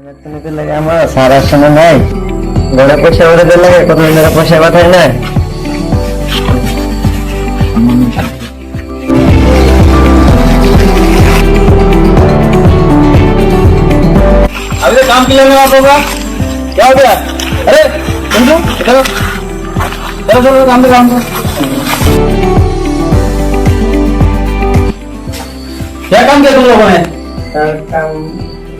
আমার সারার সময় নাই গোড়া পয়সা ওরে দিলে কত পয়সা পাঠায় না अभी तो काम के लिए आप होगा क्या हो गया अरे समझो चलो चलो चलो काम पे काम क्या काम किया तुम लोगों ने काम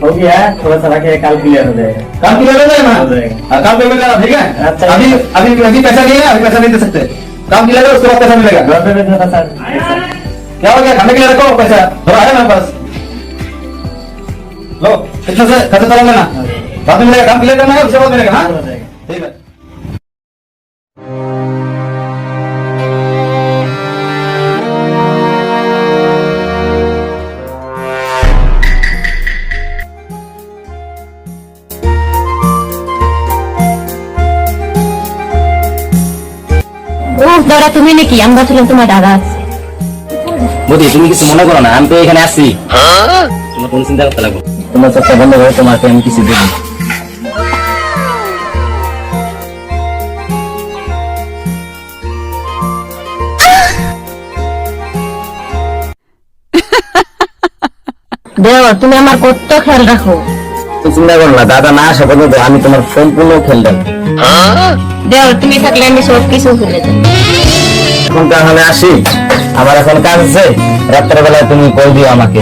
हो गया थोड़ा सा रखे कल क्लियर हो जाएगा काम क्लियर हो जाएगा हो जाएगा। काम पेमेंट करा ठीक है अच्छा। अभी अभी अभी पैसा नहीं है अभी पैसा नहीं दे सकते काम क्लियर है उसके बाद पैसा मिलेगा सर क्या हो गया खाने के लिए रखो पैसा थोड़ा है मेरे पास लो कितना से खर्चा चला लेना बाद में मिलेगा काम क्लियर करना है उसके बाद मिलेगा हाँ हो जाएगा ठीक है দাদা তুমি নাকি আমি ভাবছিলাম তোমার দাদা আছে বুঝি তুমি কিছু মনে করো না আমি তো এখানে আসছি তোমার কোনো চিন্তা করতে লাগবে তোমার চোখটা বন্ধ করে তোমাকে আমি কিছু দেবো দেওয়া তুমি আমার কত খেয়াল রাখো চিন্তা করো না দাদা না আসা পর্যন্ত আমি তোমার সম্পূর্ণ খেয়াল রাখবো দেওয়া তুমি থাকলে আমি সব কিছু ভুলে যাই এখন তাহলে আসি আমার এখন কাজ আছে রাত্রের বেলায় তুমি কল দিও আমাকে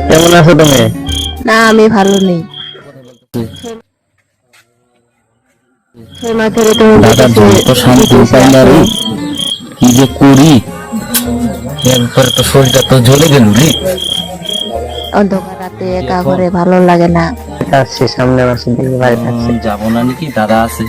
কেমন আছো তুমি না আমি ভালো নেই দাদা যত শান্তি পাই না রে কি যে করি একবার তো শরীরটা তো জ্বলে গেল রে অন্ধকার রাতে একা ঘরে ভালো লাগে না আসছি সামনে মাসে দিকে বাড়ি থাকছে যাবো না নাকি দাদা আছে